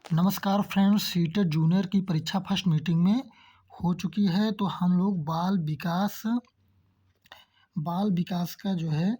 नमस्कार friends, CTET junior की परीक्षा फर्स्ट मीटिंग में हो चुकी है। तो हम लोग बाल विकास का जो है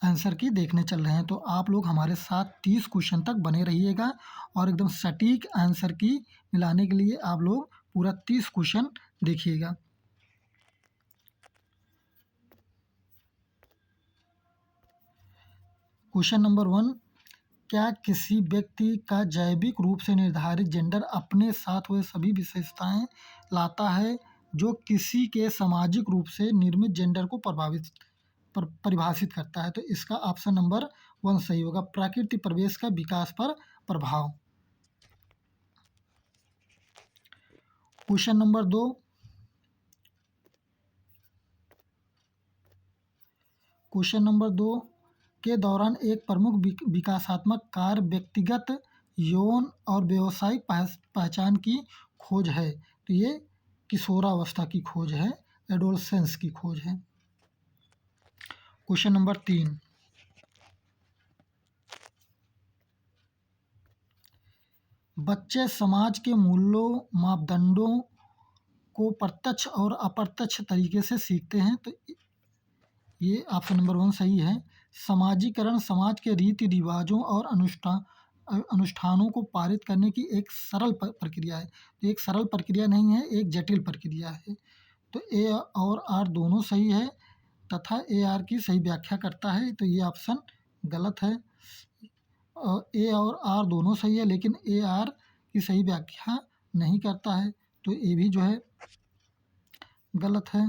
आंसर की देखने चल रहे हैं। तो आप लोग हमारे साथ 30 क्वेश्चन तक बने रहिएगा और एकदम सटीक आंसर की मिलाने के लिए आप लोग पूरा 30 क्वेश्चन देखिएगा। क्वेश्चन नंबर 1, क्या किसी व्यक्ति का जैविक रूप से निर्धारित जेंडर अपने साथ वह सभी विशेषताएं लाता है जो किसी के सामाजिक रूप से निर्मित जेंडर को परिभाषित करता है? तो इसका ऑप्शन नंबर 1 सही होगा। प्राकृतिक परिवेश का विकास पर प्रभाव। क्वेश्चन नंबर 2, के दौरान एक प्रमुख विकासात्मक कार्य व्यक्तिगत यौन और व्यावसायिक पहचान की खोज है। तो ये किशोरावस्था की खोज है, एडोलसेंस की खोज है। क्वेश्चन नंबर 3, बच्चे समाज के मूल्यों मापदंडों को प्रत्यक्ष और अप्रत्यक्ष तरीके से सीखते हैं। तो ये ऑप्शन नंबर 1 सही है। समाजीकरण समाज के रीति रिवाजों और अनुष्ठानों को पारित करने की एक सरल प्रक्रिया है। तो एक सरल प्रक्रिया नहीं है, एक जटिल प्रक्रिया है। तो ए और आर दोनों सही है तथा ए आर की सही व्याख्या करता है। तो ये ऑप्शन गलत है। ए और आर दोनों सही है लेकिन ए आर की सही व्याख्या नहीं करता है। तो ए भी जो है गलत है।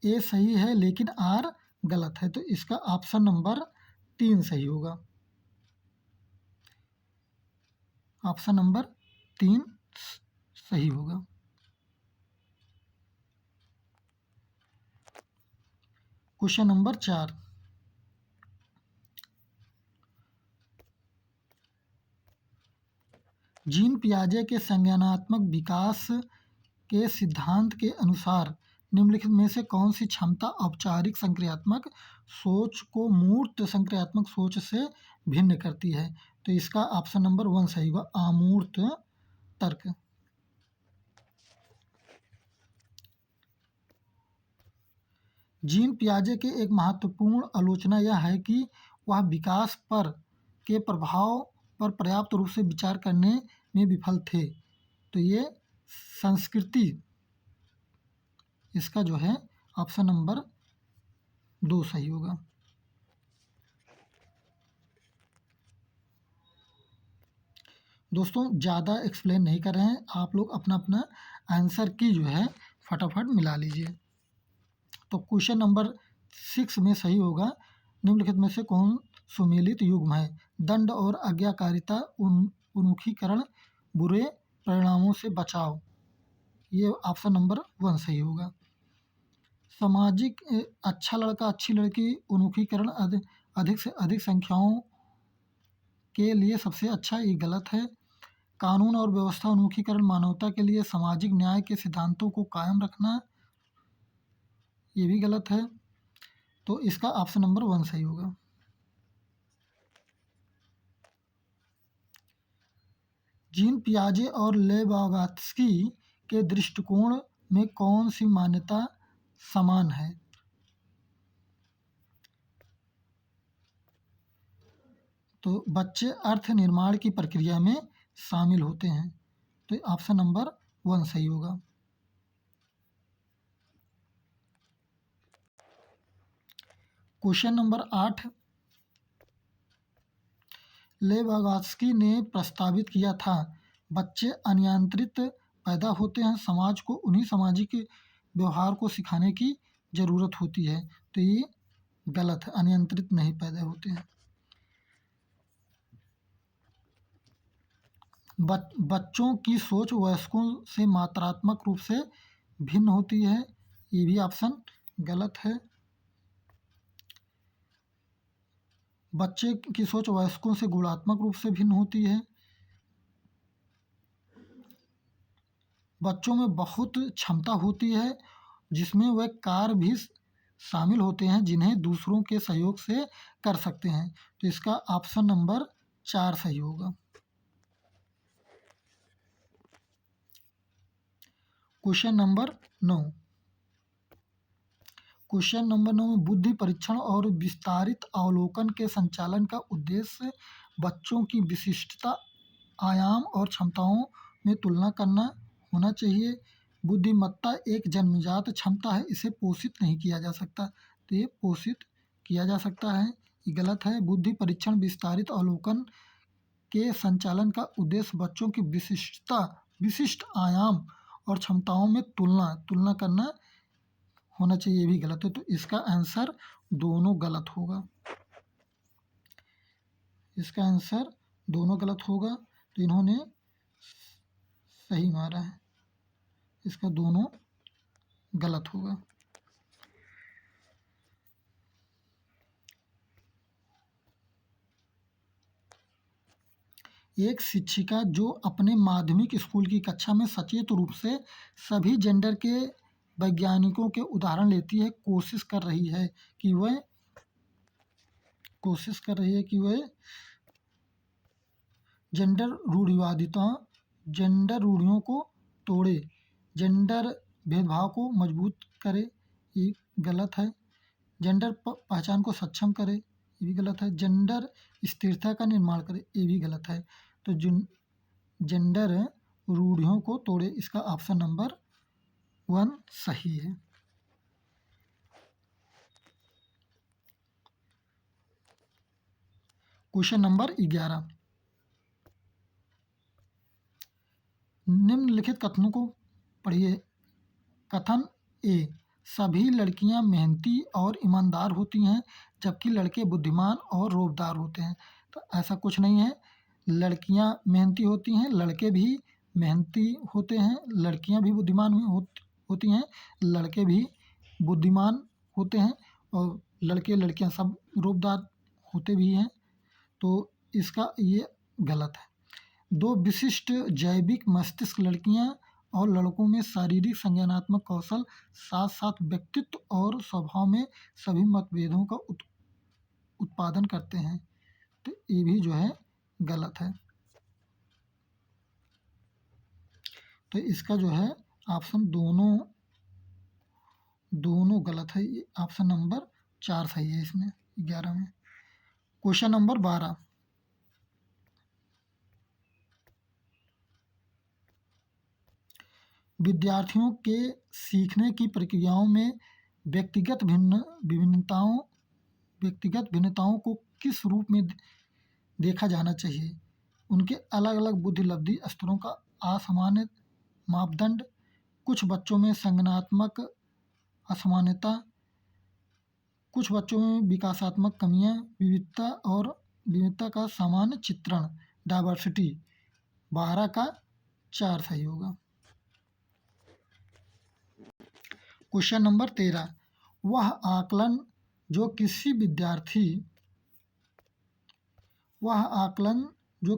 ए सही है लेकिन आर गलत है। तो इसका ऑप्शन नंबर 3 सही होगा। ऑप्शन नंबर 3 सही होगा। क्वेश्चन नंबर 4, जीन पियाजे के संज्ञानात्मक विकास के सिद्धांत के अनुसार निम्नलिखित में से कौन सी क्षमता औपचारिक संक्रियात्मक सोच को मूर्त संक्रियात्मक सोच से भिन्न करती है? तो इसका ऑप्शन नंबर 1 सही होगा, अमूर्त तर्क। जीन पियाजे के एक महत्वपूर्ण आलोचना यह है कि वह विकास के प्रभाव पर पर्याप्त रूप से विचार करने में विफल थे। तो ये संस्कृति, इसका जो है ऑप्शन नंबर 2 सही होगा। दोस्तों ज़्यादा एक्सप्लेन नहीं कर रहे हैं, आप लोग अपना अपना आंसर की जो है फटाफट मिला लीजिए। तो क्वेश्चन नंबर 6 में सही होगा, निम्नलिखित में से कौन सुमेलित युग्म है? दंड और आज्ञाकारिता, उन्मुखीकरण, बुरे परिणामों से बचाव। ये ऑप्शन नंबर 1 सही होगा। सामाजिक अच्छा लड़का अच्छी लड़की उन्मुखीकरण अधिक से अधिक संख्याओं के लिए सबसे अच्छा, ये गलत है। कानून और व्यवस्था उन्मुखीकरण मानवता के लिए सामाजिक न्याय के सिद्धांतों को कायम रखना, ये भी गलत है। तो इसका ऑप्शन नंबर 1 सही होगा। जीन पियाजे और लेवागात्स्की के दृष्टिकोण में कौन सी मान्यता समान है? तो बच्चे अर्थ निर्माण की प्रक्रिया में शामिल होते हैं। तो ऑप्शन नंबर 1 सही होगा। क्वेश्चन नंबर 8, लेवागात्स्की ने प्रस्तावित किया था बच्चे अनियंत्रित पैदा होते हैं, समाज को उन्हीं सामाजिक व्यवहार को सिखाने की ज़रूरत होती है। तो ये गलत है, अनियंत्रित नहीं पैदा होते हैं। बच्चों की सोच वयस्कों से मात्रात्मक रूप से भिन्न होती है, ये भी ऑप्शन गलत है। बच्चे की सोच वयस्कों से गुणात्मक रूप से भिन्न होती है। बच्चों में बहुत क्षमता होती है जिसमें वह कार्य भी शामिल होते हैं जिन्हें दूसरों के सहयोग से कर सकते हैं। तो इसका ऑप्शन नंबर 4 सही होगा। Question number 9। क्वेश्चन नंबर 9 में बुद्धि परीक्षण और विस्तारित अवलोकन के संचालन का उद्देश्य बच्चों की विशिष्टता, आयाम और क्षमताओं में तुलना करना होना चाहिए। बुद्धिमत्ता एक जन्मजात क्षमता है, इसे पोषित नहीं किया जा सकता। तो ये पोषित किया जा सकता है, ये गलत है। बुद्धि परीक्षण विस्तारित अवलोकन के संचालन का उद्देश्य बच्चों की विशिष्ट आयाम और क्षमताओं में तुलना करना होना चाहिए, ये भी गलत है। तो इसका आंसर दोनों गलत होगा। इसका आंसर दोनों गलत होगा, तो इन्होंने सही मारा है, इसका दोनों गलत होगा। एक शिक्षिका जो अपने माध्यमिक स्कूल की कक्षा में सचेत रूप से सभी जेंडर के वैज्ञानिकों के उदाहरण लेती है, कोशिश कर रही है कि वह जेंडर रूढ़ियों को तोड़े, जेंडर भेदभाव को मजबूत करे, ये गलत है। जेंडर पहचान को सक्षम करे, ये भी गलत है। जेंडर स्थिरता का निर्माण करे, ये भी गलत है। तो जेंडर रूढ़ियों को तोड़े, इसका ऑप्शन नंबर 1 सही है। Question number 11। निम्नलिखित कथनों को पढ़िए। कथन ए, सभी लड़कियां मेहनती और ईमानदार होती हैं जबकि लड़के बुद्धिमान और रौबदार होते हैं। तो ऐसा कुछ नहीं है, लड़कियां मेहनती होती हैं, लड़के भी मेहनती होते हैं, लड़कियां भी बुद्धिमान होती हैं, लड़के भी बुद्धिमान होते हैं, और लड़के लड़कियां सब रौबदार होते भी हैं। तो इसका ये गलत है। दो विशिष्ट जैविक मस्तिष्क लड़कियां और लड़कों में शारीरिक संज्ञानात्मक कौशल साथ साथ व्यक्तित्व और स्वभाव में सभी मतभेदों का उत्पादन करते हैं। तो ये भी जो है गलत है। तो इसका जो है ऑप्शन दोनों गलत है, ये ऑप्शन नंबर 4 सही है इसमें 11 में। Question number 12। विद्यार्थियों के सीखने की प्रक्रियाओं में व्यक्तिगत भिन्नताओं को किस रूप में देखा जाना चाहिए? उनके अलग अलग बुद्धिलब्धि स्तरों का असामान्य मापदंड, कुछ बच्चों में संज्ञानात्मक असमानता, कुछ बच्चों में विकासात्मक कमियां, विविधता का सामान्य चित्रण, डाइवर्सिटी। 12 का 4 सही होगा। Question number 13। वह आकलन जो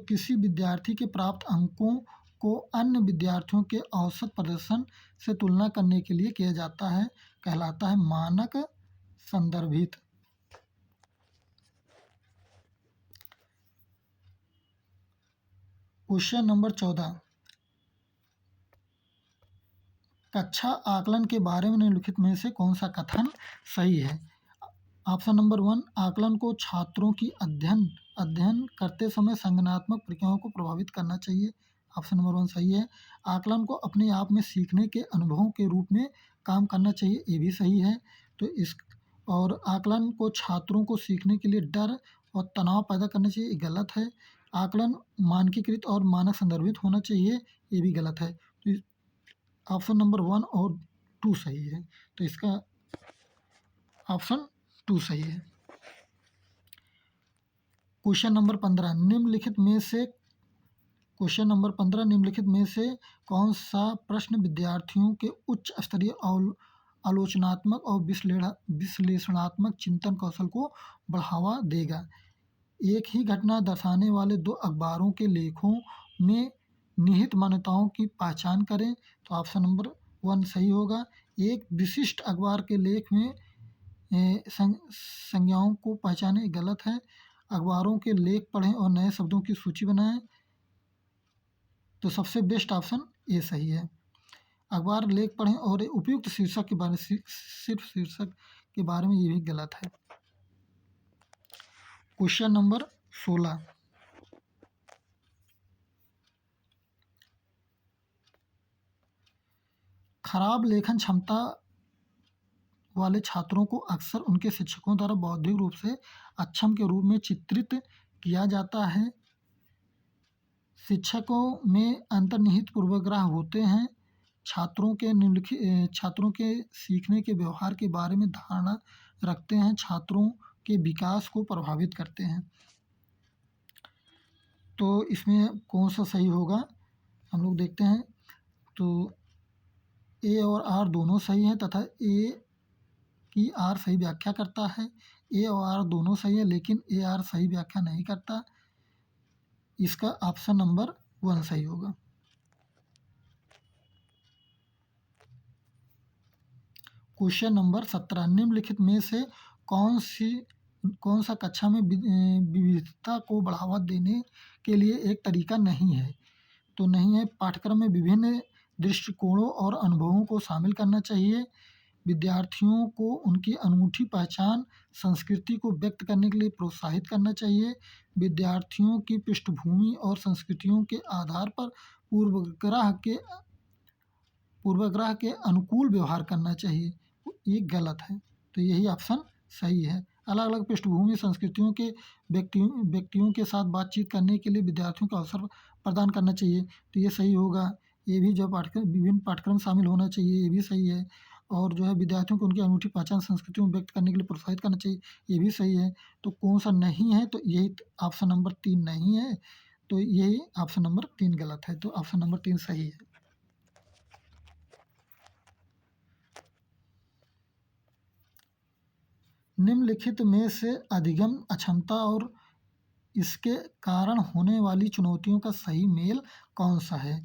किसी विद्यार्थी के प्राप्त अंकों को अन्य विद्यार्थियों के औसत प्रदर्शन से तुलना करने के लिए किया जाता है, कहलाता है मानक संदर्भित। Question number 14। कक्षा आकलन के बारे में निम्नलिखित में से कौन सा कथन सही है? ऑप्शन नंबर 1, आकलन को छात्रों की अध्ययन करते समय संज्ञानात्मक प्रक्रियाओं को प्रभावित करना चाहिए। ऑप्शन नंबर 1 सही है। आकलन को अपने आप में सीखने के अनुभवों के रूप में काम करना चाहिए, ये भी सही है। और आकलन को छात्रों को सीखने के लिए डर और तनाव पैदा करना चाहिए, ये गलत है। आकलन मानकीकृत और मानक संदर्भित होना चाहिए, ये भी गलत है। तो ऑप्शन नंबर 1 और 2 सही है। तो इसका ऑप्शन 2 सही है। Question number 15। निम्नलिखित में से कौन सा प्रश्न विद्यार्थियों के उच्च स्तरीय आलोचनात्मक और विश्लेषणात्मक चिंतन कौशल को बढ़ावा देगा? एक ही घटना दर्शाने वाले 2 अखबारों के लेखों में निहित मान्यताओं की पहचान करें। तो ऑप्शन नंबर 1 सही होगा। एक विशिष्ट अखबार के लेख में संज्ञाओं को पहचानें, गलत है। अखबारों के लेख पढ़ें और नए शब्दों की सूची बनाएं, तो सबसे बेस्ट ऑप्शन ये सही है। अखबार लेख पढ़ें और उपयुक्त शीर्षक के बारे सिर्फ शीर्षक के बारे में, ये भी गलत है। क्वेश्चन नंबर 16, खराब लेखन क्षमता वाले छात्रों को अक्सर उनके शिक्षकों द्वारा बौद्धिक रूप से अक्षम के रूप में चित्रित किया जाता है। शिक्षकों में अंतर्निहित पूर्वाग्रह होते हैं। छात्रों के सीखने के व्यवहार के बारे में धारणा रखते हैं, छात्रों के विकास को प्रभावित करते हैं। तो इसमें कौन सा सही होगा, हम लोग देखते हैं। तो ए और आर दोनों सही हैं तथा ए की आर सही व्याख्या करता है। ए और आर दोनों सही है, लेकिन ए आर सही व्याख्या नहीं करता। इसका ऑप्शन नंबर 1 सही होगा। क्वेश्चन नंबर 17, निम्नलिखित में से कौन सा कक्षा में विविधता को बढ़ावा देने के लिए एक तरीका नहीं है। तो नहीं है, पाठ्यक्रम में विभिन्न दृष्टिकोणों और अनुभवों को शामिल करना चाहिए। विद्यार्थियों को उनकी अनूठी पहचान, संस्कृति को व्यक्त करने के लिए प्रोत्साहित करना चाहिए। विद्यार्थियों की पृष्ठभूमि और संस्कृतियों के आधार पर पूर्वाग्रह के अनुकूल व्यवहार करना चाहिए, ये गलत है। तो यही ऑप्शन सही है। अलग अलग पृष्ठभूमि संस्कृतियों के व्यक्तियों के साथ बातचीत करने के लिए विद्यार्थियों को अवसर प्रदान करना चाहिए, तो ये सही होगा। ये भी जो विभिन्न पाठ्यक्रम शामिल होना चाहिए, ये भी सही है। और जो है विद्यार्थियों को उनकी अनूठी पहचान संस्कृतियों को व्यक्त करने के लिए प्रोत्साहित करना चाहिए, ये भी सही है। तो कौन सा नहीं है, तो यही ऑप्शन नंबर 3 नहीं है, तो यही ऑप्शन नंबर 3 गलत है। तो ऑप्शन नंबर 3 सही है। निम्नलिखित में से अधिगम अक्षमता और इसके कारण होने वाली चुनौतियों का सही मेल कौन सा है।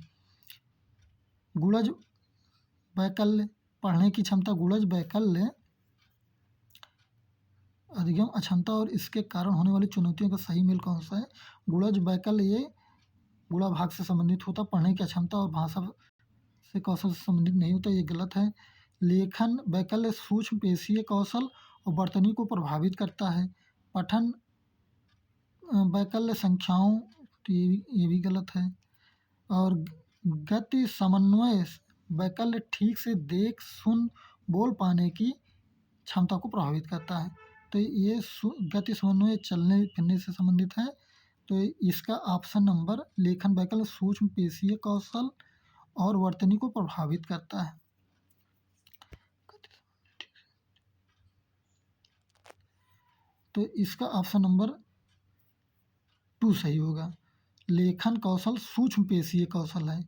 गुणज वैकल्य, पढ़ने की क्षमता गुणज वैकल्य, अधिगम अक्षमता और इसके कारण होने वाली चुनौतियों का सही मेल कौन सा है। गुणज वैकल्य ये गुणा भाग से संबंधित होता, पढ़ने की क्षमता और भाषा से कौशल से संबंधित नहीं होता, ये गलत है। लेखन वैकल्य सूक्ष्म पेशीय कौशल और वर्तनी को प्रभावित करता है। पठन वैकल्य संख्याओं, तो ये भी गलत है। और गति समन्वय वैकल्य ठीक से देख सुन बोल पाने की क्षमता को प्रभावित करता है, तो ये गति समन्वय चलने फिरने से संबंधित है। तो इसका ऑप्शन नंबर लेखन वैकल्य सूक्ष्म पेशीय कौशल और वर्तनी को प्रभावित करता है। तो इसका ऑप्शन नंबर 2 सही होगा। लेखन कौशल सूक्ष्म पेशीय कौशल है,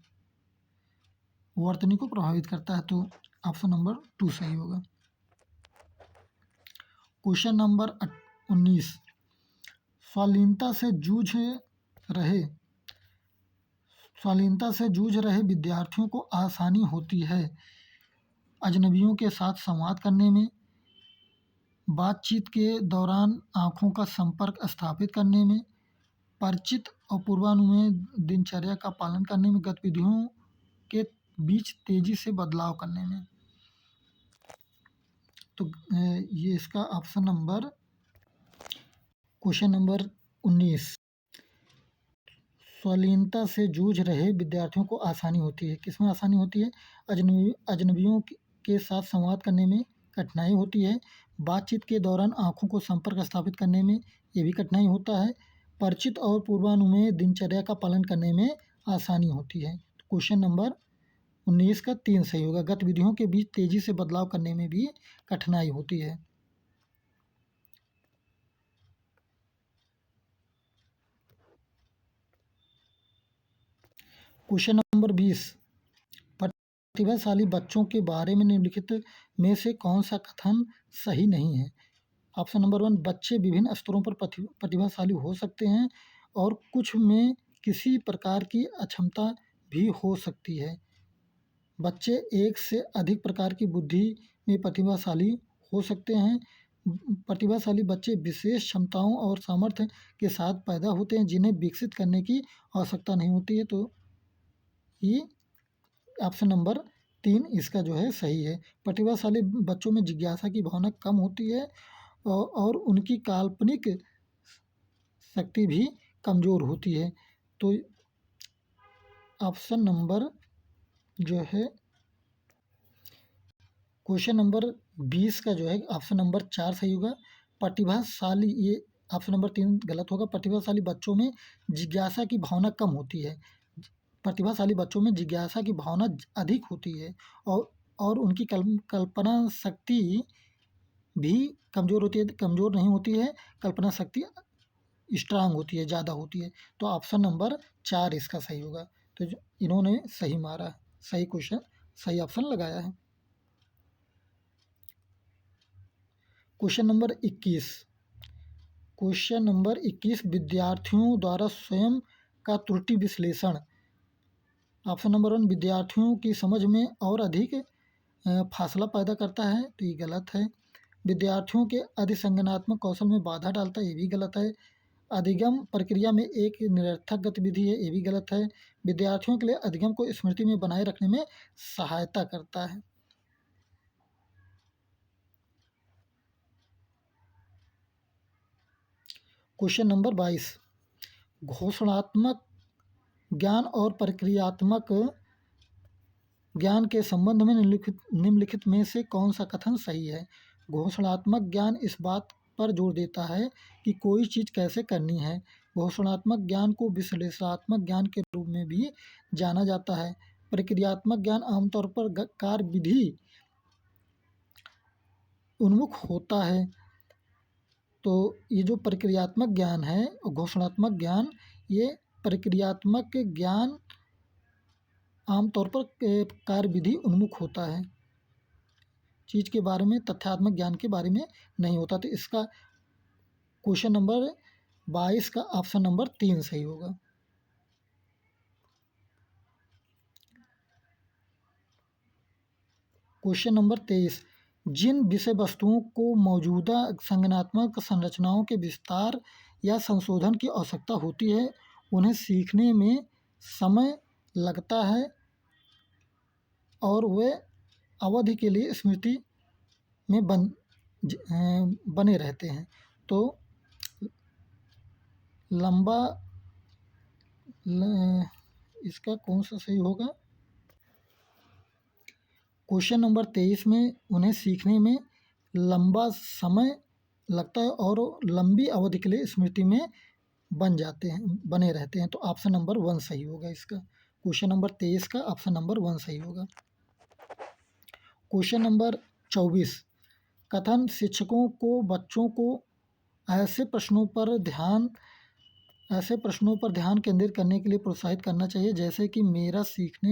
वर्तनी को प्रभावित करता है, तो ऑप्शन नंबर 2 सही होगा। क्वेश्चन नंबर 19, स्वालीनता से जूझ रहे विद्यार्थियों को आसानी होती है अजनबियों के साथ संवाद करने में, बातचीत के दौरान आँखों का संपर्क स्थापित करने में, परिचित और पूर्वानुमेय दिनचर्या का पालन करने में, गतिविधियों के बीच तेजी से बदलाव करने में। तो ये इसका ऑप्शन नंबर क्वेश्चन नंबर 19, स्वालीनता से जूझ रहे विद्यार्थियों को आसानी होती है। किसमें आसानी होती है? अजनबियों के साथ संवाद करने में कठिनाई होती है, बातचीत के दौरान आँखों को संपर्क स्थापित करने में ये भी कठिनाई होता है, परिचित और पूर्वानुमेय दिनचर्या का पालन करने में आसानी होती है। क्वेश्चन नंबर 19 का 3 सही होगा। गतिविधियों के बीच तेजी से बदलाव करने में भी कठिनाई होती है। क्वेश्चन नंबर 20, प्रतिभाशाली बच्चों के बारे में निम्नलिखित में से कौन सा कथन सही नहीं है। ऑप्शन नंबर 1, बच्चे विभिन्न स्तरों पर प्रतिभाशाली हो सकते हैं और कुछ में किसी प्रकार की अक्षमता भी हो सकती है। बच्चे एक से अधिक प्रकार की बुद्धि में प्रतिभाशाली हो सकते हैं। प्रतिभाशाली बच्चे विशेष क्षमताओं और सामर्थ्य के साथ पैदा होते हैं जिन्हें विकसित करने की आवश्यकता नहीं होती है। तो ये ऑप्शन नंबर 3 इसका जो है सही है। प्रतिभाशाली बच्चों में जिज्ञासा की भावना कम होती है और उनकी काल्पनिक शक्ति भी कमज़ोर होती है। तो ऑप्शन नंबर जो है क्वेश्चन नंबर 20 का जो है ऑप्शन नंबर 4 सही होगा। प्रतिभाशाली, ये ऑप्शन नंबर 3 गलत होगा। प्रतिभाशाली बच्चों में जिज्ञासा की भावना कम होती है। प्रतिभाशाली बच्चों में जिज्ञासा की भावना अधिक होती है और उनकी कल्पना शक्ति भी कमज़ोर होती है, कमज़ोर नहीं होती है, कल्पना शक्ति स्ट्रांग होती है, ज़्यादा होती है। तो ऑप्शन नंबर 4 इसका सही होगा। तो इन्होंने सही मारा, सही क्वेश्चन, सही ऑप्शन लगाया है। क्वेश्चन नंबर 21, क्वेश्चन नंबर 21 विद्यार्थियों द्वारा स्वयं का त्रुटि विश्लेषण। ऑप्शन नंबर 1 विद्यार्थियों की समझ में और अधिक फासला पैदा करता है, तो ये गलत है। विद्यार्थियों के अधिसंज्ञानात्मक कौशल में बाधा डालता है, ये भी गलत है। अधिगम प्रक्रिया में एक निरर्थक गतिविधि है, ये भी गलत है। विद्यार्थियों के लिए अधिगम को स्मृति में बनाए रखने में सहायता करता है। क्वेश्चन नंबर 22 घोषणात्मक ज्ञान और प्रक्रियात्मक ज्ञान के संबंध में निम्नलिखित में से कौन सा कथन सही है? घोषणात्मक ज्ञान इस बात पर जोर देता है कि कोई चीज़ कैसे करनी है। घोषणात्मक ज्ञान को विश्लेषणात्मक ज्ञान के रूप में भी जाना जाता है। प्रक्रियात्मक ज्ञान आमतौर पर कार्यविधि उन्मुख होता है। तो ये जो प्रक्रियात्मक ज्ञान है और घोषणात्मक ज्ञान, ये प्रक्रियात्मक ज्ञान आमतौर पर कार्यविधि उन्मुख होता है, चीज़ के बारे में, तथ्यात्मक ज्ञान के बारे में नहीं होता। तो इसका क्वेश्चन नंबर 22 का ऑप्शन नंबर 3 सही होगा। क्वेश्चन नंबर 23 जिन विषय वस्तुओं को मौजूदा संज्ञानात्मक संरचनाओं के विस्तार या संशोधन की आवश्यकता होती है उन्हें सीखने में समय लगता है और वे अवधि के लिए स्मृति में बने रहते हैं। तो लंबा इसका कौन सा सही होगा? क्वेश्चन नंबर 23 में उन्हें सीखने में लंबा समय लगता है और लंबी अवधि के लिए स्मृति में बने रहते हैं। तो ऑप्शन नंबर 1 सही होगा इसका। क्वेश्चन नंबर 23 का ऑप्शन नंबर 1 सही होगा। क्वेश्चन नंबर 24 कथन शिक्षकों को बच्चों को ऐसे प्रश्नों पर ध्यान केंद्रित करने के लिए प्रोत्साहित करना चाहिए जैसे कि मेरा सीखने